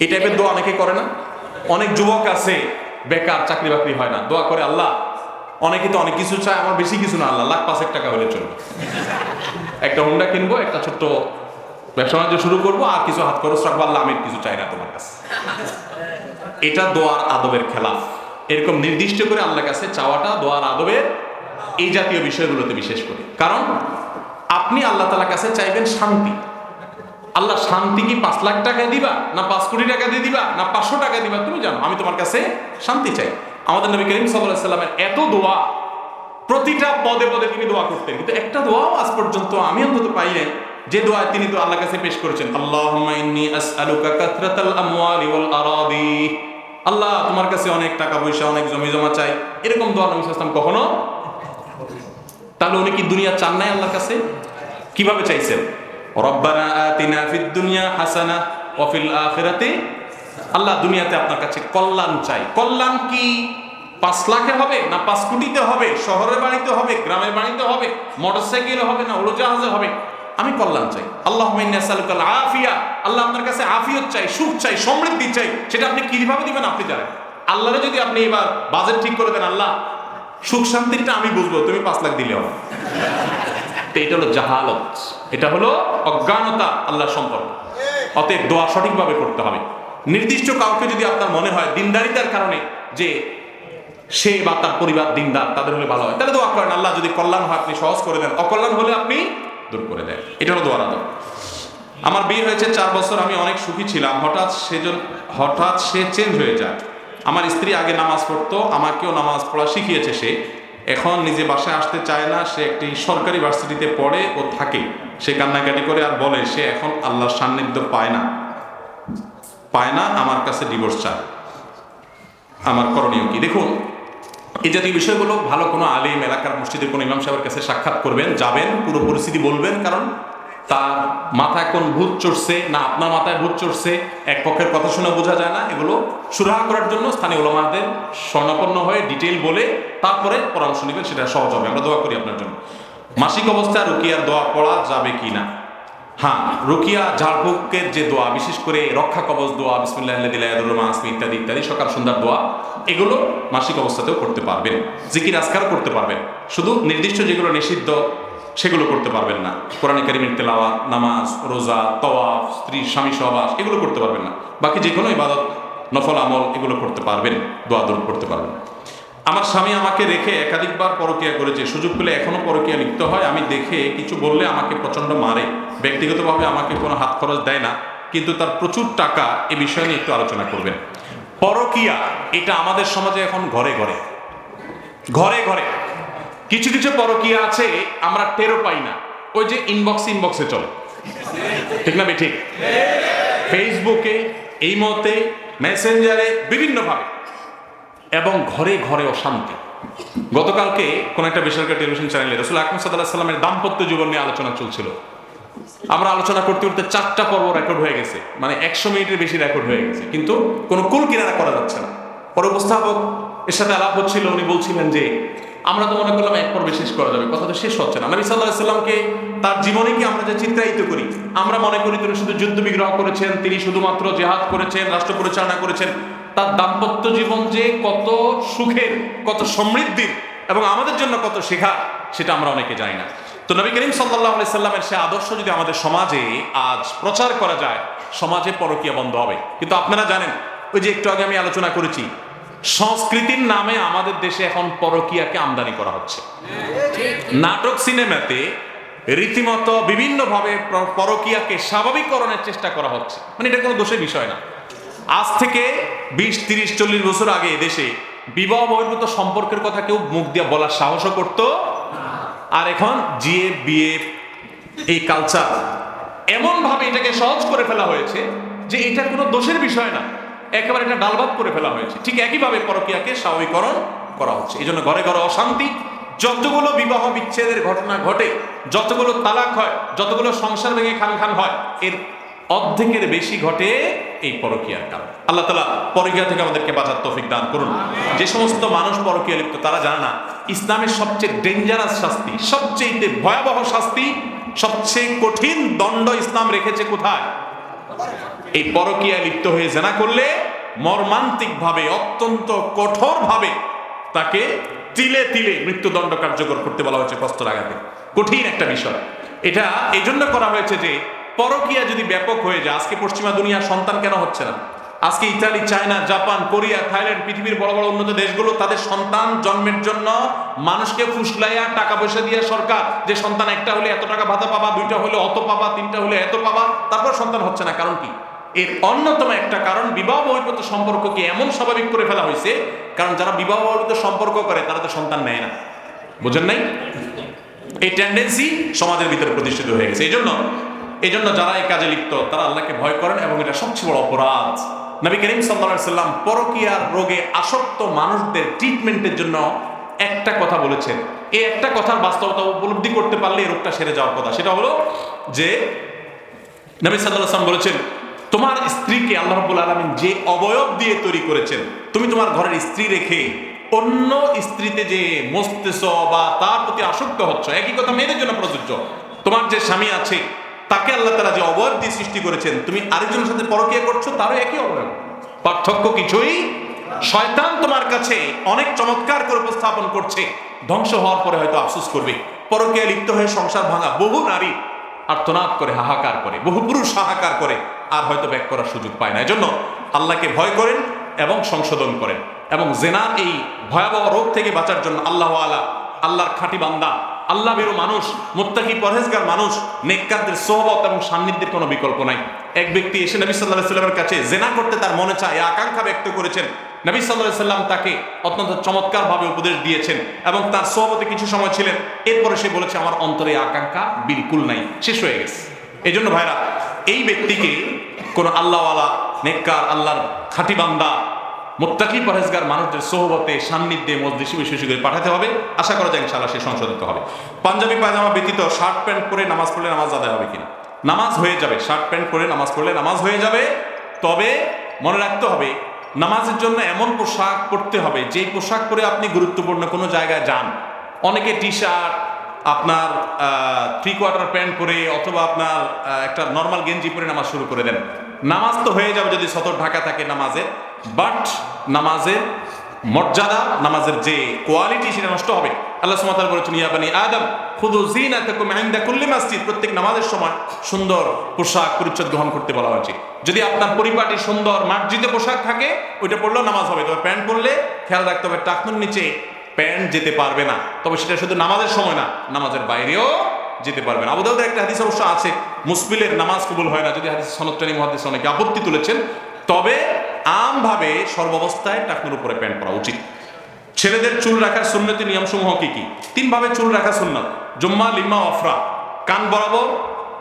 এই টাইপের দোয়া অনেকে করে না? অনেক যুবক আছে বেকার, চাকরি বাকরি হয় না, দোয়া করে আল্লাহ, অনেকে তো অনেক কিছু চায়, আমার বেশি কিছু না আল্লাহ, লাখ 5 টাকা হলে চলবে, একটা হোন্ডা কিনবো, একটা ছোট্ট ব্যবসা বাণিজ্য শুরু করবো, আর কিছু হাত খরচ রাখবো, আল্লাহ আমি কিছু চাই না তোমার কাছে। এটা দোয়ার আদবের খেলাফ। এরকম নির্দিষ্ট করে আল্লাহর কাছে চাওয়াটা দোয়ার আদবের এই জাতীয় বিষয়গুলোতে বিশেষ করে। কারণ আপনি আল্লাহ তাআলার কাছে চাইবেন শান্তি। আল্লাহ শান্তি কি 5 লাখ টাকা দিবা, না 5 কোটি টাকা দিয়ে দিবা, না 500 টাকা দিবা, তুমি জানো। আমি তোমার কাছে শান্তি চাই। আমাদের নবী করিম সাল্লাল্লাহু আলাইহি সাল্লামের এত দোয়া, প্রতিটা পদে পদে তিনি দোয়া করতেন, কিন্তু একটা দোয়াও আজ পর্যন্ত আমি অন্তত পাই নাই যে দোয়া তিনি তো আল্লাহর কাছে পেশ করেছেন, আল্লাহুম্মা ইন্নী আসআলুকা কাথরাতাল আমওয়ালি ওয়াল আরাদি, আল্লাহ তোমার কাছে অনেক টাকা পয়সা, অনেক জমি জমা চাই, এরকম দোয়া নবী সাল্লাল্লাহু আলাইহি ওয়াসাল্লাম কখনো। তাহলে উনি কি দুনিয়া চান নাই আল্লাহর কাছে? কিভাবে চাইছেন? রব্বানা আতিনা ফিদ দুনিয়া হাসানা ওয়া ফিল আখিরাতি, আল্লাহ দুনিয়াতে আপনার কাছে কল্যাণ চাই। কল্যাণ কি 5 লাখে হবে, না 5 কোটিতে হবে, শহরের বাড়িতে হবে, গ্রামের বাড়িতে হবে, মোটরসাইকেলে হবে, না উড়োজাহাজে হবে? আমি কল্যাণ চাই। আল্লাহুম্মা ইন্নী আসআলুকাল আফিয়া, আল্লাহ আপনার কাছে আফিয়ত চাই, সুখ চাই, সমৃদ্ধি চাই। সেটা আপনি কিভাবে দিবেন আপনি জানেন। আল্লাহরে যদি আপনি এবার বাজেট ঠিক করে দেন, আল্লাহ সুখ শান্তিটা আমি বুঝবো, তুমি 5 লাখ দিলে হবে, তো এটা হলো জাহালত, এটা হলো অজ্ঞানতা আল্লাহ সম্পর্কে। অতএব দোয়া সঠিকভাবে করতে হবে। নির্দিষ্ট কাউকে যদি আপনার মনে হয় দিনদারিতার কারণে যে সে বা তার পরিবার দিনদার, তাদের হলে ভালো হয়, তাহলে দোয়া করেন আল্লাহ যদি কল্যাণ হয় আপনি সহজ করে দেন, অকল্যাণ হলে আপনি দূর করে দেন। এটা হলো দোয়ার আদব। আমার বিয়ে হয়েছে 4 বছর, আমি অনেক সুখী ছিলাম, হঠাৎ সে চেঞ্জ হয়ে যায়। আমার স্ত্রী আগে নামাজ পড়তো, আমাকেও নামাজ পড়া শিখিয়েছে সে, এখন নিজে বাসায় আসতে চায় না। সে একটি সরকারি ভার্সিটিতে পড়ে ও থাকে। সে কান্নাকাটি করে আর বলে সে এখন আল্লাহর সান্নিধ্য পায় না, আমার কাছে ডিভোর্স চায়। আমার করণীয় কি? দেখুন, এই জাতীয় বিষয়গুলো ভালো কোনো আলিম, এলাকার মসজিদের কোনো ইমাম সাহেবের কাছে সাক্ষাৎ করবেন, যাবেন, পুরো পরিস্থিতি বলবেন। কারণ তার মাথায় কোন ভূত চড়ছে, না আপনার মাথায় ভূত চড়ছে, এক পক্ষের কথা শুনে বোঝা যায় না। এগুলো সুরাহা করার জন্য স্থানীয় উলামাদের স্বর্ণাপন্ন হয়ে ডিটেইল বলে তারপরে পরামর্শ নেবেন, সেটা সহজ হবে। আমরা দোয়া করি আপনার জন্য। মাসিক অবস্থায় রুকিয়ার দোয়া পড়া যাবে কি না? হ্যাঁ, রুকিয়া ঝাড়ফুঁকের যে দোয়া, বিশেষ করে রক্ষা কবচ দোয়া, বিসমিল্লাহিল লাযী লা ইয়াদুররু মা ইসমিহি ইত্যাদি ইত্যাদি, সকাল সন্ধ্যার দোয়া, এগুলো মাসিক অবস্থাতেও করতে পারবেন। জিকির আজকারও করতে পারবেন, শুধু নির্দিষ্ট যেগুলো নিষিদ্ধ সেগুলো করতে পারবেন না। কোরআনে কারীমের তেলাওয়াত, নামাজ, রোজা, তওয়াফ, স্ত্রী স্বামী সহবাস, এগুলো করতে পারবেন না। বাকি যে কোনো ইবাদত, নফল আমল, এগুলো করতে পারবেন, দোয়া দরুদ করতে পারবেন। আমার স্বামী আমাকে রেখে একাধিকবার পরকীয়া করেছে, সুযোগ পেলে এখনো পরকীয়া লিপ্ত হয়। আমি দেখে কিছু বললে আমাকে প্রচন্ড মারে, ব্যক্তিগতভাবে আমাকে কোনো হাত খরচ দেয় না, কিন্তু তার প্রচুর টাকা। এ বিষয় নিয়ে একটু আলোচনা করবেন। পরকীয়া এটা আমাদের সমাজে এখন ঘরে ঘরে কিছু কিছু পরকীয়া আছে, আমরা টেরও পাই না। ওই যে ইনবক্সে চলে, ঠিক না ঠিক? ফেসবুকে, এই মতে, মেসেঞ্জারে, বিভিন্নভাবে, এবং ঘরে ঘরে অশান্তি। গতকালকে কোন একটা বেসরকারি টেলিভিশন চ্যানেলে রাসূল আকরাম সাল্লাল্লাহু আলাইহি ওয়াসাল্লামের দাম্পত্য জীবন নিয়ে আলোচনা চলছিল। আমরা আলোচনা করতে করতে 4টা পর্ব রেকর্ড হয়ে গেছে, মানে 100 মিনিটের বেশি রেকর্ড হয়ে গেছে, কিন্তু কোনো কুল কিনারা করা যাচ্ছে না। পরে উপস্থাপক এর সাথে আলাপ হচ্ছিল, উনি বলছিলেন যে আমরা তো মনে করলাম এক পর্বে শেষ করা যাবে, কথা তো শেষ হচ্ছে না। নবী সাল্লাল্লাহু আলাইহি ওয়াসাল্লামকে, তার জীবনে কি আমরা যে চিত্রায়িত করি, আমরা মনে করি তিনি শুধু যুদ্ধ বিগ্রহ করেছেন, তিনি শুধুমাত্র জিহাদ করেছেন, রাষ্ট্র পরিচালনা করেছেন। তার দাম্পত্য জীবন যে কত সুখের, কত সমৃদ্ধির, এবং আমাদের জন্য কত শেখার, সেটা আমরা অনেকে জানি না। তো নবী করিম সাল্লাল্লাহু আলাইহি সাল্লামের সে আদর্শ যদি আমাদের সমাজে আজ প্রচার করা যায়, সমাজে পরকীয়া বন্ধ হবে। কিন্তু আপনারা জানেন, ওই যে একটু আগে আমি আলোচনা করেছি, সংস্কৃতির নামে আমাদের দেশে এখন পরকীয়াকে আমদানি করা হচ্ছে। নাটক, সিনেমাতে রীতিমতো বিভিন্নভাবে পরকীয়াকে স্বাভাবিককরণের চেষ্টা করা হচ্ছে। মানে এটা কোনো দোষের বিষয় না। আজ থেকে 20, 30, 40 বছর আগে দেশে বিবাহ বহির্ভূত সম্পর্কের কথা কেউ মুখ দিয়ে বলার সাহসও করত। আর এখন জিএফ, বিএফ, এই কালচার এমন ভাবে এটাকে সহজ করে ফেলা হয়েছে যে এটা কোনো দোষের বিষয় না, একেবারে এটা ডালভাত করে ফেলা হয়েছে। ঠিক একইভাবে পরকীয়াকে স্বাভাবিককরণ করা হচ্ছে। এই জন্য ঘরে ঘরে অশান্তি। যতগুলো বিবাহ বিচ্ছেদের ঘটনা ঘটে, যতগুলো তালাক হয়, যতগুলো সংসার ভেঙে খান হয়, এর অর্ধেকের বেশি ঘটে এই পরকীয়ার কারণে। আল্লাহ তাআলা পরকীয়া থেকে আমাদেরকে বাঁচার তৌফিক দান করুন। যে সমস্ত মানুষ পরকীয়া লিপ্ত, তারা জানে না ইসলামের সবচেয়ে ডেঞ্জারাস শাস্তি, সবচেয়ে ভয়াবহ শাস্তি, সবচেয়ে কঠিন দণ্ড ইসলাম রেখেছে কোথায়? এই পরকীয়ায় লিপ্ত হয়ে জেনা করলে মর্মান্তিক ভাবে, অত্যন্ত কঠোর ভাবে তাকে তিলে তিলে মৃত্যুদণ্ড কার্যকর করতে বলা হয়েছে কষ্টের আঘাতে। কঠিন একটা বিষয়। এটা এই জন্য করা হয়েছে যে পরকীয়া যদি ব্যাপক হয়ে যায়, আজকে পশ্চিমা দুনিয়ার সন্তান কেন হচ্ছে না? আজকে Italy, China, Japan, Korea, Thailand, পৃথিবীর বড় বড় উন্নত দেশগুলো তাদের সন্তান জন্মের জন্য মানুষকে ফুসলাইয়া টাকা পয়সা দিয়ে সরকার, যে সন্তান একটা হলে এত টাকা ভাতা পাবা, দুইটা হলে অত পাবা, তিনটা হলে এত পাবা, তারপর সন্তান হচ্ছে না। কারণ কি? এর অন্যতম একটা কারণ বিবাহ বহির্ভূত সম্পর্ককে এমন স্বাভাবিক করে ফেলা হয়েছে, কারণ যারা বিবাহ বহির্ভূত সম্পর্ক করে তারা তো সন্তান নেয় না। বুঝেন নাই? এই টেন্ডেন্সি সমাজের ভিতরে প্রতিষ্ঠিত হয়ে গেছে। এই জন্য যারা এই কাজে লিপ্ত তারা আল্লাহকে ভয় করেন, এবং এটা সবচেয়ে বড় অপরাধ। নবী করিম সাল্লাল্লাহু আলাইহি সাল্লাম পরকীয়ার রোগে আসক্ত মানুষদের ট্রিটমেন্টের জন্য একটা কথা বলেছেন। এই একটা কথার বাস্তবতা উপলব্ধি করতে পারলে এই রোগটা সেরে যাওয়ার কথা। সেটা হলো যে নবী সাল্লাল্লাহু আলাইহি সাল্লাম বলেছেন, তোমার স্ত্রীকে আল্লাহ রাব্বুল আলামিন যে অবয়ব দিয়ে তৈরি করেছেন, তুমি তোমার ঘরের স্ত্রী রেখে অন্য স্ত্রীতে যে মস্তেছ বা তার প্রতি আসক্ত হচ্ছ, একই কথা মেয়েদের জন্য প্রযোজ্য। তোমার যে স্বামী আছে তাকে আল্লাহ তাআলা যে অবয়ব দিয়ে সৃষ্টি করেছেন, তুমি আরেকজনের সাথে পরকীয়া করছো, তারও একই অবয়ব। পার্থক্য কিছুই। শয়তান তোমার কাছে অনেক চমৎকার করে উপস্থাপন করছে, ধ্বংস হওয়ার পরে হয়তো আফসোস করবে। পরকীয়ায় লিপ্ত হয়ে সংসার ভাঙা বহু নারী আর্তনাদ করে, হাহাকার করে, বহু পুরুষ হাহাকার করে, আর হয়তো ব্যাক করার সুযোগ পায় না। এজন্য আল্লাহকে ভয় করেন এবং সংশোধন করেন, এবং জেনার এই ভয়াবহ রোগ থেকে বাঁচার জন্য আল্লাহর খাঁটি বান্দা, আল্লাহ ভীরু মানুষ, মুত্তাকি পরহেজগার মানুষ, নেককারদের সোহবত এবং সান্নিধ্যের কোনো বিকল্প নাই। এক ব্যক্তি এসে নবী সাল্লাল্লাহু আলাইহি সাল্লামের কাছে জেনা করতে তার মনে চায়, আকাঙ্ক্ষা ব্যক্ত করেছেন। নবী সাল্লাল্লাহু আলাইহি সাল্লাম তাকে অত্যন্ত চমৎকারভাবে উপদেশ দিয়েছেন এবং তার সোহবতে কিছু সময় ছিলেন। এরপরে সে বলেছে, আমার অন্তরে আকাঙ্ক্ষা বিলকুল নাই, শেষ হয়ে গেছে। এই জন্য ভাইরা, এই ব্যক্তিকে কোনো আল্লাহওয়ালা, নেককার, আল্লাহর খাঁটি বান্দা, মুত্তাকি পরহেজগার মানুষদের সোহবতে, সান্নিধ্যে, মজলিসে বেশি করে পাঠাতে হবে। আশা করা যায় ইনশাআল্লাহ সে সংশোধিত হবে। পাঞ্জাবি পায়জামা ব্যতীত শার্ট প্যান্ট পরে নামাজ পড়লে নামাজ আদায় হবে কিনা? নামাজ হয়ে যাবে। শার্ট প্যান্ট পরে নামাজ পড়লে নামাজ হয়ে যাবে। তবে মনে রাখতে হবে, নামাজের জন্য এমন পোশাক পরতে হবে যেই পোশাক পরে আপনি গুরুত্বপূর্ণ কোনো জায়গায় যান। অনেকে টি শার্ট, আপনার 3/4 প্যান্ট পরে, অথবা আপনার একটা নর্মাল গেঞ্জি পরে নামাজ শুরু করে দেন। নামাজ তো হয়ে যাবে যদি সতর ঢাকা থাকে নামাজের, বাট নামাজের মর্যাদা, নামাজের যে কোয়ালিটি, সেটা নষ্ট হবে। আল্লাহ সুবহানাহু ওয়া তাআলা বলেছেন, ইয়া বানি আদম খুযু যিনাতাকুম ইনদা কুল্লি মসজিদ। প্রত্যেক নামাজের সময় সুন্দর পোশাক পরিচ্ছদ গ্রহণ করতে বলা হয়েছে। যদি আপনার পরিপাটি সুন্দর মার্জিত পোশাক থাকে, ওইটা পরলেও নামাজ হবে। তবে প্যান্ট পরলে খেয়াল রাখতে হবে, টাকনুর নিচে প্যান্ট যেতে পারবে না। তবে সেটা শুধু নামাজের সময় না, নামাজের বাইরেও যেতে পারবে না। আবু দাউদের একটা হাদিস অবশ্য আছে, মুসবিলের নামাজ কবুল হয় না, যদি হাদিস সনদটানি মুহাদ্দিস অনেকে আপত্তি তুলেছেন। তবে আমভাবে সর্বাবস্থায় টাকনুর উপরে প্যান্ট পরা উচিত। ছেলেদের চুল রাখার সুন্নতি নিয়মসমূহ কি কি? 3 ভাবে চুল রাখা সুন্নত: জুম্মা, লিম্মা, অফরা। কান বরাবর,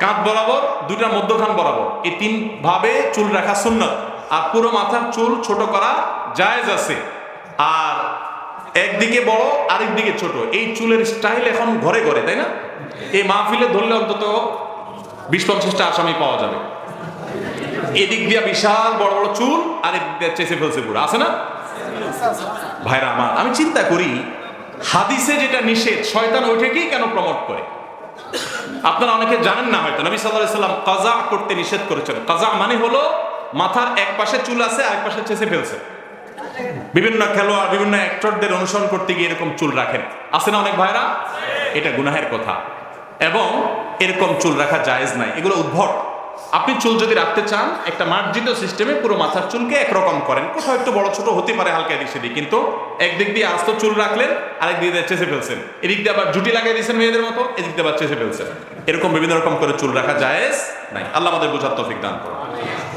কাঁধ বরাবর, দুইটা মধ্যখান বরাবর, এই 3 ভাবে চুল রাখা সুন্নত। আর পুরো মাথার চুল ছোট করা জায়েজ আছে। আর একদিকে বড়, আরেকদিকে ছোট, এই চুলের স্টাইল এখন ঘরে ঘরে, তাই না? এই মাহফিলে ধরলে অন্তত 20-50টা আসামি পাওয়া যাবে। এদিক দিয়া বিশাল বড় বড় চুল, আর এদিক দিয়া চেঁচে ফেলছে পুরো, আছে না ভাইরা আমার? আমি চিন্তা করি, হাদিসে যেটা নিষেধ, শয়তান ওইটাকেই কেন প্রমোট করে? আপনারা অনেকে জানেন না হয়তো, নবী সাল্লাল্লাহু আলাইহি সাল্লাম কাজা করতে নিষেধ করেছেন। কাজা মানে হলো মাথার এক পাশে চুল আছে, আরেক পাশে চেঁচে ফেলছে। বিভিন্ন খেলোয়াড়, বিভিন্ন অ্যাক্টরদের অনুসরণ করতে গিয়ে এরকম চুল রাখেন, আছে না অনেক ভাইরা? এটা গুনাহের কথা, এবং এরকম চুল রাখা জায়েজ নাই, এগুলো উদ্ভট। আপনি চুল যদি রাখতে চান, একটা মার্জিত সিস্টেমে পুরো মাথার চুলকে একরকম করেন। কোথাও একটু বড় ছোট হতে পারে, হালকা এদিক সেদিক, কিন্তু একদিক দিয়ে আস্ত চুল রাখলেন, আরেক দিক দিয়ে চেঁচে ফেলছেন, এদিক দিয়ে আবার জুটি লাগিয়ে দিয়েছেন মেয়েদের মতো, এদিক দিয়ে আবার চেঁচে ফেলছেন। এরকম বিভিন্ন রকম করে চুল রাখা জায়েজ নাই। আল্লাহ আমাদের বোঝার তৌফিক দান করুন।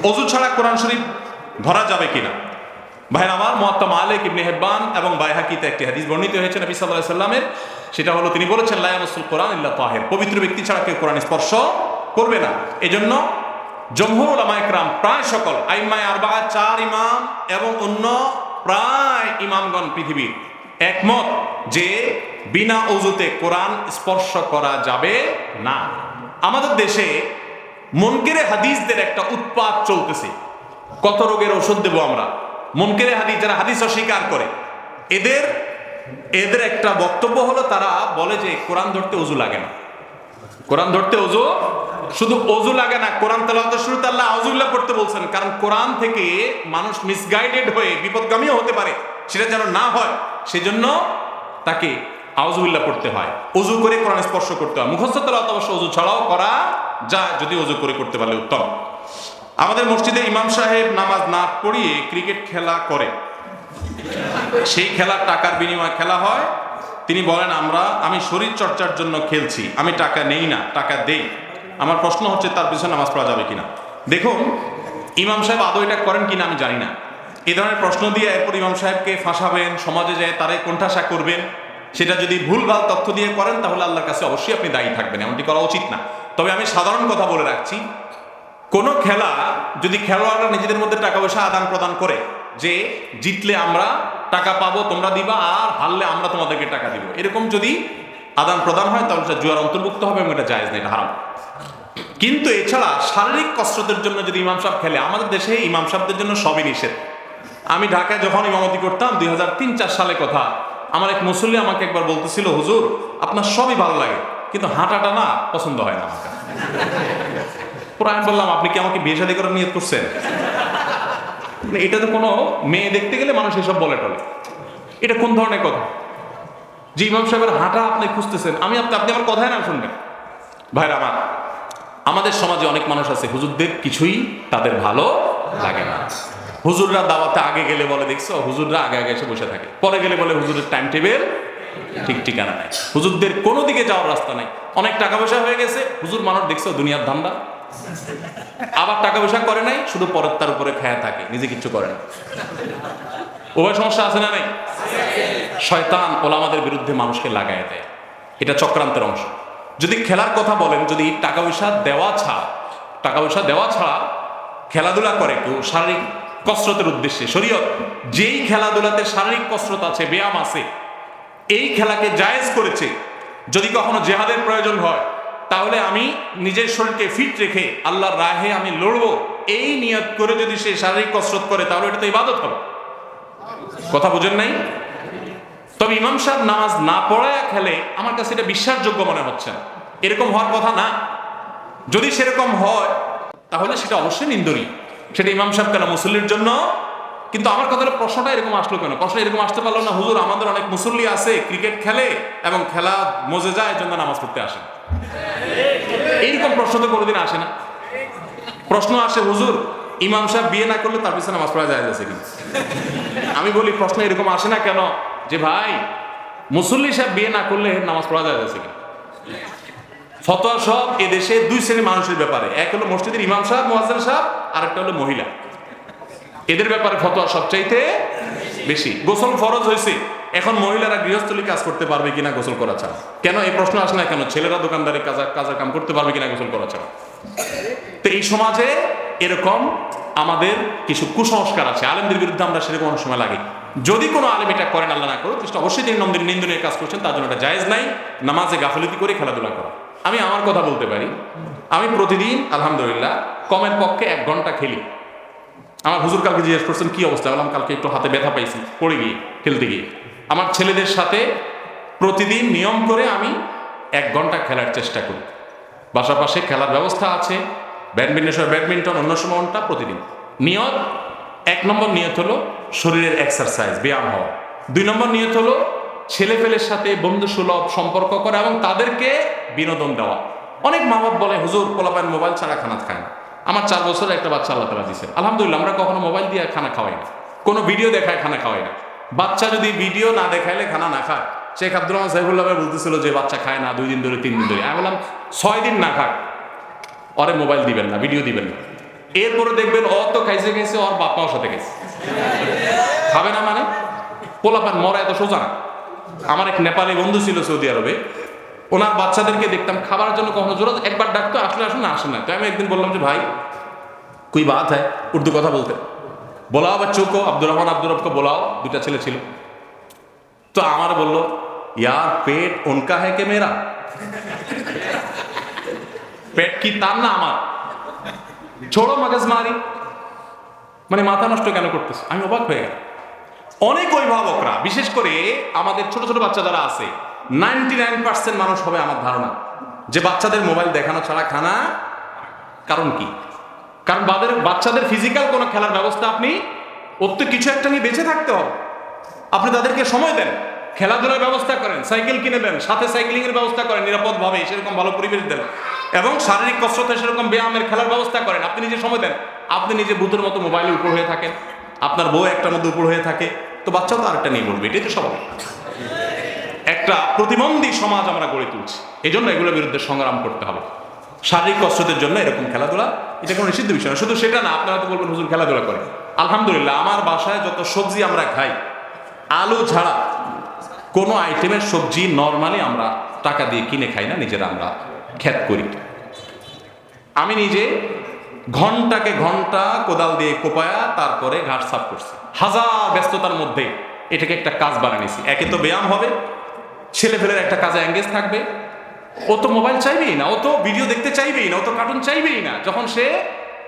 ওযু ছাড়া কোরআন শরীফ ধরা যাবে কিনা? ভাইরা আমার, মুয়াত্তা মালিক, ইবনে হিব্বান এবং বাইহাকিতে একটি হাদিস বর্ণিত হয়েছে নবী সাল্লাল্লাহু আলাইহি সাল্লামের। সেটা হলো, তিনি বলেছেন, লা ইয়ামাসুল কোরআন ইল্লা তাহির। পবিত্র ব্যক্তি ছাড়া কেউ কোরআন স্পর্শ করবে না। এজন্য জমহুর উলামায়ে কেরাম, প্রায় সকল আইম্মায়ে আরবাআ, 4 ইমাম এবং অন্য প্রায় ইমামগণ পৃথিবীর একমত যে বিনা ওযুতে কোরআন স্পর্শ করা যাবে না। আমাদের দেশে মুনকিরে হাদিসদের একটা উৎপাত চলতেছে। কত রোগের ওষুধ দেব আমরা? মুনকিরে হাদিস, যারা হাদিস অস্বীকার করে, এদের একটা বক্তব্য হলো, তারা বলে যে কোরআন ধরতে ওযু লাগে না, কোরআন ধরতে ওযু শুধু অজু লাগে না, কোরআন তেলাওয়াতের শুরুতে আল্লাহ আউযুবিল্লাহ পড়তে বলছেন, কারণ কোরআন থেকে মানুষ মিসগাইডেড হয়ে বিপদগামীও হতে পারে, সেটা যেন না হয় সেজন্য তাকে আউযুবিল্লাহ পড়তে হয়। অজু করে কোরআন স্পর্শ করতে হয়। মুখস্থ তেলাওয়াত অবশ্য অজু ছাড়াও করা যায়, যদি অজু করে করতে পারলে উত্তম। আমাদের মসজিদে ইমাম সাহেব নামাজ না পড়িয়ে ক্রিকেট খেলা করে, সেই খেলার টাকার বিনিময়ে খেলা হয়। তিনি বলেন আমি শরীর চর্চার জন্য খেলছি, আমি টাকা নেই না, টাকা দেই। আমার প্রশ্ন হচ্ছে তার পিছনে নামাজ পড়া যাবে কিনা। দেখুন, ইমাম সাহেব আদৌ এটা করেন কিনা আমি জানি না। এই ধরনের প্রশ্ন দিয়ে এরপর ইমাম সাহেবকে ফাঁসাবেন, সমাজে যায় তারে কোণঠাসা করবেন, সেটা যদি ভুলভাল তথ্য দিয়ে করেন তাহলে আল্লাহর কাছে অবশ্যই আপনি দায়ী থাকবেন, এমনটি করা উচিত না। তবে আমি সাধারণ কথা বলে রাখছি, কোনো খেলা যদি খেলোয়াড়রা নিজেদের মধ্যে টাকা পয়সা আদান প্রদান করে, যে জিতলে আমরা টাকা পাবো তোমরা দিবা, আর হারলে আমরা তোমাদেরকে টাকা দিব, এরকম যদি আদান প্রদান হয় তাহলে সেটা জুয়ার অন্তর্ভুক্ত হবে এবং এটা জায়েজ নেই, এটা হারাম। কিন্তু এছাড়া শারীরিক কসরতের জন্য যদি ইমাম সাহেব খেলে, আমাদের দেশে ইমাম সাহেবদের জন্য সবই নিষেধ। আমি ঢাকায় যখন ইমামতি করতাম 2003-04 সালে কথা, আমার এক মুসল্লি আমাকে একবার বলতেছিল, হুজুর আপনার সবই ভালো লাগে কিন্তু হাঁটাটা না পছন্দ হয় না আমার কাছে। পুরো আমি বললাম, আপনি কি আমাকে বিয়ে শাদী করার নিয়ত করছেন? এটা তো কোনো মেয়ে দেখতে গেলে মানুষ এসব বলে টলে, এটা কোন ধরনের কথা যে ইমাম সাহেবের হাঁটা আপনি খুঁজতেছেন? আপনি আমার কথাই না শুনবেন। ভাইরা আমার, আমাদের সমাজে অনেক মানুষ আছে হুজুরদের কিছুই তাদের ভালো লাগে না। হুজুররা দাওয়াতে আগে গেলে বলে, দেখছো হুজুররা আগে আগে এসে বসে থাকে, পরে গেলে বলে হুজুরের টাইম টেবিল ঠিক ঠিকানা নাই, হুজুরদের কোনো দিকে যাওয়ার রাস্তা নাই, অনেক টাকা পয়সা হয়ে গেছে, হুজুর মানুষ দেখছো দুনিয়ার ধান্দা, আবার টাকা পয়সা করে নাই, শুধু পরের তার উপরে খায়া থাকে, নিজে কিচ্ছু করে না। উভয় সমস্যা আছে না নাই? শয়তান ওলামাদের বিরুদ্ধে মানুষকে লাগায় দেয়, এটা চক্রান্তের অংশ। যদি খেলার কথা বলেন, যদি টাকা পয়সা দেওয়া ছাড়া খেলাধুলা করে কেউ শারীরিক কসরতের উদ্দেশ্যে, শরীয়ত যেই খেলাধুলাতে শারীরিক কসরত আছে, ব্যায়াম আছে, এই খেলাকে জায়েজ করেছে। যদি কখনো জেহাদের প্রয়োজন হয়, তাহলে আমি নিজের শরীরকে ফিট রেখে আল্লাহর রাহে আমি লড়বো, এই নিয়ত করে যদি সে শারীরিক কসরত করে, তাহলে এটা তো ইবাদত হবে। কথা বুঝেন নাই? তবে ইমাম সাহেব নামাজ না পড়ায় খেলে, আমার কাছে এটা বিশ্বাসযোগ্য মনে হচ্ছে না। এরকম হওয়ার কথা না। যদি সেরকম হয় তাহলে সেটা অবশ্যই নিন্দনীয়, সেটা ইমাম সাহেব কেন, মুসল্লির জন্য। কিন্তু আমার কথাটা প্রশ্নটা এরকম আসলো কেন? প্রশ্ন এরকম আসতে পারলো না, হুজুর আমাদের অনেক মুসল্লি আছে ক্রিকেট খেলে এবং খেলা মজে যায়, এর জন্য নামাজ পড়তে আসে। এইরকম প্রশ্ন তো কোনোদিন আসে না। প্রশ্ন আসে, হুজুর ইমাম সাহেব বিয়ে না করলে তার পিছনে নামাজ পড়া যায় আছে কিনা। আমি বলি, প্রশ্ন এরকম আসে না কেন যে ভাই মুসল্লি সাহেব বিয়ে না করলে নামাজ পড়া যায় আছে কিনা। ফতোয়া সব এদেশে দুই শ্রেণীর মানুষের ব্যাপারে, এক হলো মসজিদের ইমাম সাহেব, মুয়াজ্জিন সাহেব, আর একটা হলো মহিলা। এদের ব্যাপারে ফতোয়া সবচাইতে বেশি। গোসল ফরজ হয়েছে, এখন মহিলারা গৃহস্থলী কাজ করতে পারবে কিনা গোসল করা ছাড়া? কেন এই প্রশ্ন আসে না কেন? ছেলেরা দোকানদারি কাজের কাম করতে পারবে কিনা গোসল করা ছাড়া? তো এই সমাজে এরকম আমাদের কিছু কুসংস্কার আছে, আলেমদের বিরুদ্ধে আমরা সেরকম অনেক সময় লাগে। যদি কোনো আলেম এটা করেন, আল্লাহ না করুক, তাহলে অবশ্যই তিনি নিন্দনীয় কাজ করছেন, তার জন্য এটা জায়েজ নাই নামাজে গাফিলতি করে খেলাধুলা করা। আমি আমার কথা বলতে পারি, আমি প্রতিদিন আলহামদুলিল্লাহ কমের পক্ষে 1 ঘন্টা খেলি। আমার হুজুর কালকে জিজ্ঞেস করছেন কি অবস্থা, বললাম কালকে একটু হাতে ব্যথা পাইছি পড়ে গিয়ে, খেলতে গিয়ে। আমার ছেলেদের সাথে প্রতিদিন নিয়ম করে আমি 1 ঘন্টা খেলার চেষ্টা করি। বাসার পাশে খেলার ব্যবস্থা আছে, ব্যাডমিন্টন, অন্য সময়টা প্রতিদিন। নিয়ত, 1 নম্বর নিয়ত হলো শরীরের এক্সারসাইজ, ব্যায়াম হওয়া। 2 নম্বর নিয়ত হলো ছেলেপেলের সাথে বন্ধুসুলভ সম্পর্ক করা এবং তাদেরকে বিনোদন দেওয়া। অনেক মা বাপ বলে, হুজুর পোলাপান মোবাইল ছাড়া খানা খায় না। আমার 4 বছরের একটা বাচ্চা আল্লাহ তাআলা দিয়েছেন, আলহামদুলিল্লাহ। আমরা কখনো মোবাইল দিয়ে খানা খাওয়াই না, কোনো ভিডিও দেখায় খানা খাওয়াই না। বাচ্চা যদি ভিডিও না দেখাইলে খানা না খায়, শেখ আব্দুর রহমান সাইফুল্লাহ বলতেছিল যে বাচ্চা খায় না 2 দিন ধরে 3 দিন ধরে। আমি বললাম 6 দিন না খাক, ওরে মোবাইল দিবেন না, ভিডিও দিবেন না। এরপরে দেখবেন ও তো খাইছে ওর বাপ মার সাথে খাইছে। খাবে না মানে পোলাপান মরা এত সোজা না। আমার এক নেপালি বন্ধু ছিল সৌদি আরবে, ওনার বাচ্চাদেরকে দেখতাম খাবার জন্য কখনো জোর একবার ডাকতো, আসলে আসুন না, আসেন না। তো আমি একদিন বললাম যে ভাই কুই বাত হ্যায়, উর্দু কথা বলতে, বলাও বাচ্চো কো, আব্দুর রহমান আব্দুর রবকে বলাও, 2টা ছেলে ছিল। তো আমার বললো, ইয়ার পেট উনকা হ্যায় কে মেরা? পেট কি তার না আমার? ছোড়ো মাগজ মারি, মানে মাথা নষ্ট কেন করতেছে? আমি অবাক হয়ে গেলাম। অনেক অভিভাবকরা, বিশেষ করে আমাদের ছোট ছোট বাচ্চা যারা আছে, 99% মানুষ হবে আমার ধারণা যে বাচ্চাদের মোবাইল দেখানো ছাড়া খানা কারণ কি? কারণ বাচ্চাদের ফিজিক্যাল কোনো খেলার ব্যবস্থা আপনি ওর তো কিছু একটা নিয়ে বেঁচে থাকতে হবে, আপনি তাদেরকে সময় দেন, খেলাধুলার ব্যবস্থা করেন, সাইকেল কিনে দেন, সাথে সাইক্লিং এর ব্যবস্থা করেন নিরাপদভাবে, সেরকম ভালো পরিবেশ দেন, এবং শারীরিক কসরতে সেরকম ব্যায়ামের খেলার ব্যবস্থা করেন। আপনি নিজে সময় দেন। আপনি নিজে ভূতের মতো মোবাইলের উপর হয়ে থাকেন, আপনার বউ একটার মধ্যে উপর হয়ে থাকে, তো বাচ্চাও তো আরেকটা নিয়ে বলবে। এটাই তো স্বাভাবিক। একটা প্রতিবন্ধী সমাজ আমরা গড়ে তুলছি, এই জন্য এগুলোর বিরুদ্ধে সংগ্রাম করতে হবে। শারীরিক কসরতের জন্য এরকম খেলাধুলা এটা কোনো নিষিদ্ধ বিষয় না। শুধু সেটা না, আপনারা তো বলবেন হুজুর খেলাধুলা করে। আলহামদুলিল্লাহ, আমার বাসায় যত সবজি আমরা খাই, আলু ছাড়া কোনো আইটেমের সবজি নর্মালি আমরা টাকা দিয়ে কিনে খাই না, নিজেরা আমরা ক্ষেত করি। আমি নিজে ঘন্টাকে ঘন্টা কোদাল দিয়ে কোপায়া তারপরে ঘাস সাফ করছি। হাজার ব্যস্ততার মধ্যে এটাকে একটা কাজ বানিয়েছি। একে তো ব্যায়াম হবে, ছেলেপেলের একটা কাজে এঙ্গেজ থাকবে, ও তো মোবাইল চাইবেই না, ও তো ভিডিও দেখতে চাইবেই না, ও তো কার্টুন চাইবেই না। যখন সে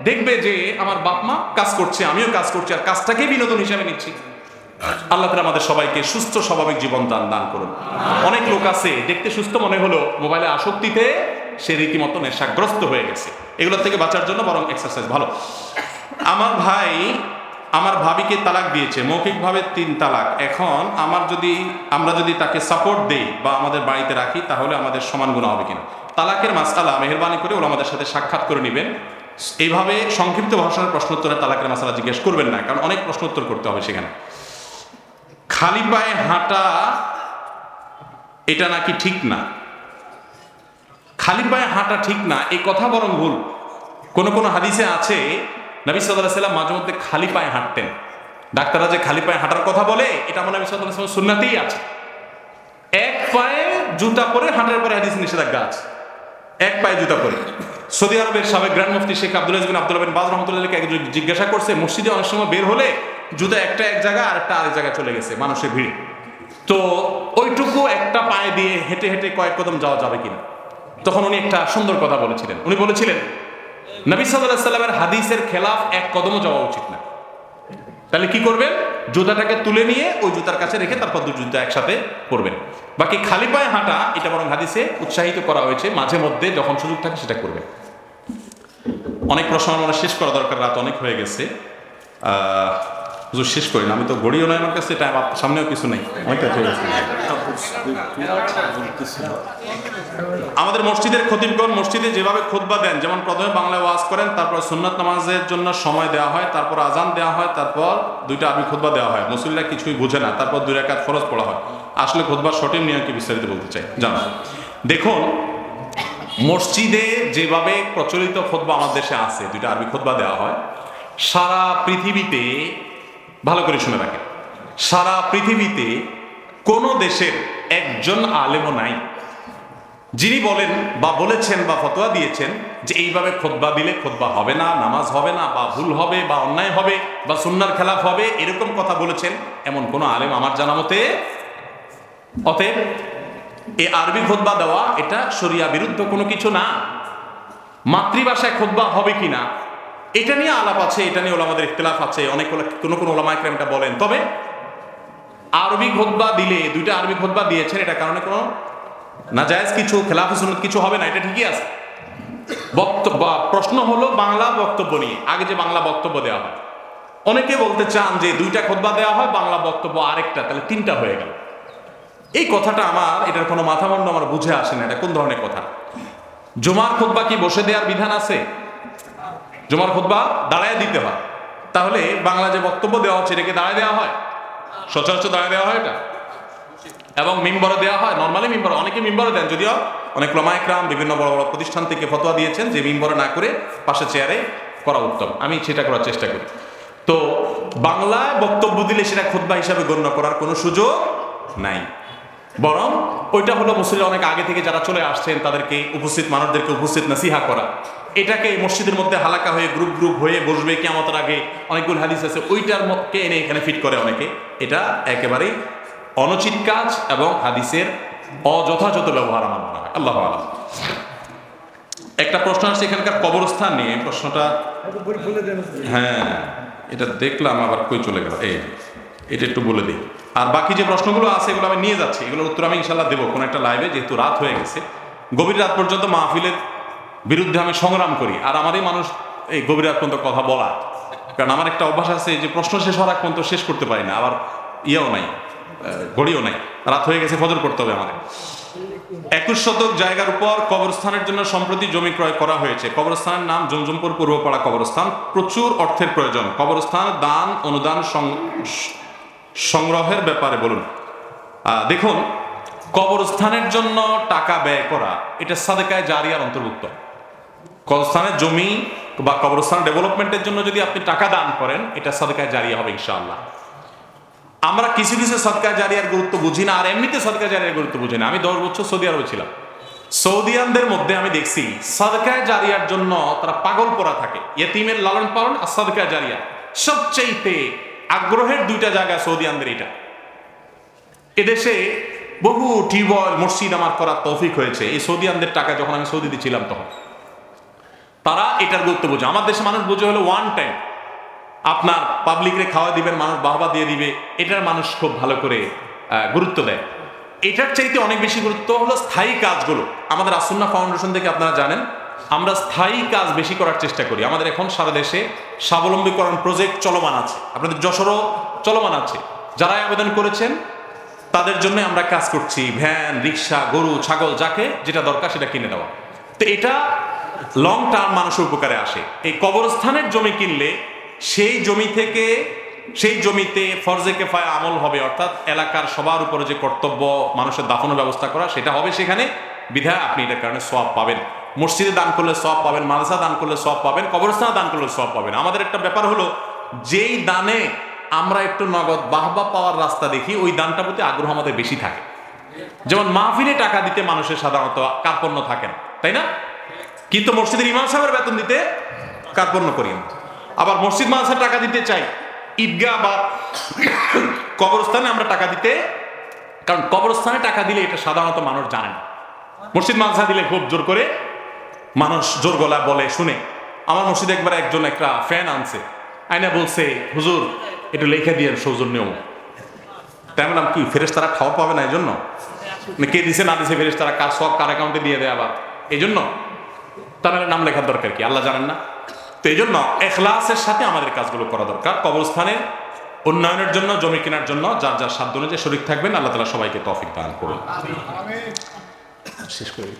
দেখবে যে আমার বাপ মা কাজ করছে, আমিও কাজ করছি, আর কাজটাকেই বিনোদন হিসেবে নিচ্ছি। আল্লাহ তাআলা আমাদের সবাইকে সুস্থ স্বাভাবিক জীবন দান করুন। অনেক লোক আছে দেখতে সুস্থ মনে হলো, মোবাইলে আসক্তিতে সে রীতিমতো নেশাগ্রস্ত হয়ে গেছে। এগুলোর থেকে বাঁচার জন্য বরং এক্সারসাইজ ভালো। আমার ভাই আমার ভাবিকে তালাক দিয়েছে, মৌখিকভাবে 3 তালাক। এখন আমরা যদি তাকে সাপোর্ট দেই বা আমাদের বাড়িতে রাখি, তাহলে আমাদের সমান গুনাহ হবে কিনা? তালাকের মাসআলা মেহেরবানি করে ওলামাদের সাথে সাক্ষাৎ করে নেবেন। এইভাবে সংক্ষিপ্ত ভাষণের প্রশ্নোত্তরে তালাকের মাসআলা জিজ্ঞেস করবেন না, কারণ অনেক প্রশ্নোত্তর করতে হবে সেখানে। খালি পায়ে হাঁটা এটা নাকি ঠিক না? খালি পায়ে হাঁটা ঠিক না এই কথা বরং ভুল। কোন কোন হাদিসে আছে নবী সাল্লাল্লাহু আলাইহি ওয়াসাল্লাম মাঝে মধ্যে খালি পায়ে হাঁটতেন। ডাক্তাররা যে খালি পায়ে হাঁটার কথা বলে, এটা মনে নবী সাল্লাল্লাহু আলাইহি ওয়াসাল্লাম সুন্নাতেই আছে। এক পায়ে জুতা পরে হাঁটার পরে হাদিস নিষেধাজ্ঞা আছে, এক পায়ে জুতা পরে। সৌদি আরবের সাবেক গ্র্যান্ড মুফতি শেখ আব্দুল আজিজ বিন আব্দুল্লাহ বিন বাজ রাহমাতুল্লাহকে একজন জিজ্ঞাসা করছে, মসজিদে অনেক সময় বের হলে জুতা একটা এক জায়গায় আর একটা আরেক জায়গায় চলে গেছে মানুষের ভিড়ে, তো ওইটুকু একটা পায়ে দিয়ে হেঁটে হেঁটে কয়েক কদম যাওয়া যাবে কিনা? তখন উনি একটা সুন্দর কথা বলেছিলেন। উনি বলেছিলেন নবী সাল্লাল্লাহু আলাইহি ওয়াসাল্লামের হাদিসের খেলাফ এক কদমও যাওয়া উচিত না। তাহলে কি করবেন? জুতাটাকে তুলে নিয়ে ওই জুতার কাছে রেখে তারপর দুই জুতা একসাথে পরবেন। বাকি খালি পায়ে হাঁটা এটা বরং হাদিসে উৎসাহিত করা হয়েছে, মাঝে মধ্যে যখন সুযোগ থাকে সেটা করবেন। অনেক প্রশ্ন আমার শেষ করা দরকার, রাত অনেক হয়ে গেছে। হুজুর শেষ করি না, আমি তো গড়িও নয়, আমার কাছে টাইম, সামনেও কিছু নেই, অনেকটা হয়ে গেছে। আমাদের মসজিদের খতিবগণ মসজিদে যেভাবে খুতবা দেন, যেমন প্রথমে বাংলায় ওয়াজ করেন, তারপর সুন্নাত নামাজের জন্য সময় দেওয়া হয়, তারপর আজান দেওয়া হয়, তারপর 2টা আরবি খুতবা দেওয়া হয়। মুসল্লিরা কিছুই বোঝে না, তারপর 2 রাকাত ফরজ পড়া হয়। আসলে খুতবার সঠিক নিয়ম কি বিস্তারিত বলতে চাই জানো? দেখুন, মসজিদে যেভাবে প্রচলিত খুতবা আমাদের দেশে আছে, 2টা আরবি খুতবা দেওয়া হয়। সারা পৃথিবীতে, ভালো করে শুনে রাখেন, সারা পৃথিবীতে কোন দেশের একজন আলেমও নাই যিনি বলেন বা বলেছেন বা ফতোয়া দিয়েছেন যে এইভাবে খুতবা দিলে খুতবা হবে না, নামাজ হবে না, বা ভুল হবে, বা অন্যায় হবে, বা সুন্নাহর খেলাফ হবে, এরকম কথা বলেছেন এমন কোন আলেম আমার জানা মতে। অতএব এই আরবি খুতবা দেওয়া এটা শরিয়া বিরুদ্ধ কোনো কিছু না। মাতৃভাষায় খুতবা হবে কিনা এটা নিয়ে আলাপ আছে, এটা নিয়ে ওলামাদের ইখতিলাফ আছে, অনেক কোন ওলামা ইকরাম এটা বলেন। তবে আরবি খুতবা দিলে, 2টা আরবি খুতবা দিয়েছেন, এটা কারণে কোনো নাজায়েজ কিছু, খেলাফি সুন্নাত কিছু হবে না, এটা ঠিকই আছে। প্রশ্ন হলো বাংলা বক্তব্য নিয়ে। আগে যে বাংলা বক্তব্য দেওয়া হয়, অনেকে বলতে চান যে 2টা খুতবা দেওয়া হয়, বাংলা বক্তব্য আরেকটা, তাহলে 3টা হয়ে গেল। এই কথাটা আমার, এটার কোনো মাথামুন্ড আমার বুঝে আসে না, এটা কোন ধরনের কথা? জুমার খুতবা কি বসে দেওয়ার বিধান আছে? জুমার খুতবা দাঁড়ায় দিতে হয়, তাহলে বাংলা যে বক্তব্য দেওয়া হচ্ছে এটাকে দাঁড়ায় দেওয়া হয়? সচরাচর দাঁড়ায় দেওয়া হয় এটা, এবং মিম্বরে দেওয়া হয়। নর্মালি মিম্বর, অনেকে মিম্বরে দেন, যদিও অনেক ওলামা ইকরাম বিভিন্ন বড় বড় প্রতিষ্ঠান থেকে ফতোয়া দিয়েছেন যে মিম্বরে না করে পাশে চেয়ারে করা উত্তম। আমি সেটা করার চেষ্টা করি। তো বাংলায় বক্তব্য দিলে সেটা খুতবা হিসাবে গণ্য করার কোনো সুযোগ নাই, বরং ওইটা হলো মুসলিম অনেক আগে থেকে যারা চলে আসছেন তাদেরকে, উপস্থিত মানুষদেরকে উপস্থিত নাসিহা করা। এটাকে মসজিদের মধ্যে হালাকা হয়ে গ্রুপ গ্রুপ হয়ে বসবে কিয়ামতের আগে, অনেকগুলো হাদিস আছে, ওইটার মতকে এনে এখানে ফিট করে অনেকে। এটা একেবারেই অনুচিত কাজ এবং হাদিসের অযথাযথ ব্যবহার আমার মনে হয়। আল্লাহু আ'লাম। একটা প্রশ্ন আসছে এখানকার কবরস্থান নিয়ে, প্রশ্নটা হ্যাঁ এটা দেখলাম, আবার কই চলে গেল, এটা একটু বলে দিই। আর বাকি যে প্রশ্নগুলো আছে এগুলো আমি নিয়ে যাচ্ছি, এগুলোর উত্তর আমি ইনশাল্লাহ দেবো কোনো একটা লাইভে, যেহেতু রাত হয়ে গেছে। গভীর রাত পর্যন্ত মাহফিলের বিরুদ্ধে আমি সংগ্রাম করি। আর আমারই মানুষ এই গভীর রাত পর্যন্ত কথা বলা, কারণ আমার একটা অভ্যাস আছে যে প্রশ্ন শেষ হওয়ার আগ পর্যন্ত শেষ করতে পারি না, আবার ইয়েও নাই, ঘড়িও নাই, রাত হয়ে গেছে, ফজর করতে হবে আমাদের। 21 শতক জায়গার উপর কবরস্থানের জন্য সম্প্রতি জমি ক্রয় করা হয়েছে। কবরস্থানের নাম জমজমপুর পূর্বপাড়া কবরস্থান। প্রচুর অর্থের প্রয়োজন। কবরস্থান দান অনুদান সংগ্রহের ব্যাপারে বলুন। দেখুন, কবরস্থানের জন্য টাকা ব্যয় করা এটা সাদেকায়ে জারিয়ার অন্তর্ভুক্ত। কবরস্থানের জমি বা কবরস্থান ডেভেলপমেন্টের জন্য যদি আপনি টাকা দান করেন, এটা সাদেকায়ে জারিয়া হবে ইনশাআল্লাহ। আমরা কিছু কিছু সাদকায়ে জারিয়ার গুরুত্ব বুঝি না, আর এমনিতে সাদকায়ে জারিয়ার গুরুত্ব বুঝি না। আমি 10 বছর সৌদি আরবে ছিলাম। সৌদিয়ানদের মধ্যে আমি দেখছি সাদকায়ে জারিয়ার জন্য তারা পাগল পড়া থাকে। ইয়েতিমের লালন পালন আর সাদকায়ে জারিয়া সবচেয়ে আগ্রহের দুইটা জায়গা সৌদিয়ানদের। এটা এদেশে বহু টিউবওয়েল মসজিদ আমার করার তৌফিক হয়েছে এই সৌদিয়ানদের টাকা। যখন আমি সৌদিতে ছিলাম তখন তারা এটার গুরুত্ব বোঝে। আমার দেশে মানুষ বোঝে হলো ওয়ান টাইম, আপনার পাবলিকরে খাওয়া দিবেন, মানুষ বাহবা দিয়ে দিবে, এটার মানুষ খুব ভালো করে গুরুত্ব দেয়। এটার চাইতে অনেক বেশি গুরুত্ব হলো স্থায়ী কাজগুলো। আমাদের আসুন্নাহ ফাউন্ডেশন থেকে আপনারা জানেন আমরা স্থায়ী কাজ বেশি করার চেষ্টা করি। আমাদের এখন সারা দেশে স্বাবলম্বীকরণ প্রজেক্ট চলমান আছে, আপনাদের যশোরও চলমান আছে। যারাই আবেদন করেছেন তাদের জন্য আমরা কাজ করছি। ভ্যান, রিক্সা, গরু, ছাগল, যাকে যেটা দরকার সেটা কিনে দেওয়া। তো এটা লং টার্ম মানুষের উপকারে আসে। এই কবরস্থানের জমি কিনলে সেই জমিতে ফরজে কেফায়া আমল হবে, অর্থাৎ এলাকার সবার উপরে যে কর্তব্য মানুষের দাফনের ব্যবস্থা করা সেটা হবে সেখানে। বিধায় আপনি এটার কারণে সওয়াব পাবেন। মসজিদে দান করলে সওয়াব পাবেন, মাদ্রাসা দান করলে সওয়াব পাবেন, কবরস্থানে দান করলে সওয়াব পাবেন। আমাদের একটা ব্যাপার হলো, যেই দানে আমরা একটু নগদ বাহবা পাওয়ার রাস্তা দেখি, ওই দানটার প্রতি আগ্রহ আমাদের বেশি থাকে। যেমন মাহফিলে টাকা দিতে মানুষের সাধারণত কার্পণ্য থাকে না, তাই না? কিন্তু মসজিদের ইমাম সাহেবের বেতন দিতে কার্পণ্য করি না। আবার মসজিদ মাদ্রাসার টাকা দিতে চাই, ঈদগাহ বা কবরস্থানে আমরা টাকা দিতে, কারণ কবরস্থানে টাকা দিলে এটা সাধারণত মানুষ জানে না। মসজিদ মাদ্রাসা দিলে খুব জোর করে মানুষ জোর গলায় বলে শুনে। আমার মসজিদে একবার একজন একটা ফ্যান আনছে, আইনা বলছে হুজুর একটু লেখা দিয়ে সৌজন্যও। তাই বললাম কি ফেরেশতারা খাওয়া পাবে না এই জন্য? কে দিছে না দিছে ফেরেশতারা কার সব কার অ্যাকাউন্টে দিয়ে দেয় আবার এই জন্য? তার নাম লেখার দরকার কি? আল্লাহ জানেন না? তো এই জন্য ইখলাসের সাথে আমাদের কাজগুলো করা দরকার। কবরস্থানের উন্নয়নের জন্য, জমি কেনার জন্য যার যার সাধ্য অনুযায়ী শরীক থাকবেন। আল্লাহ তাআলা সবাইকে তৌফিক দান করুন। শেষ করি।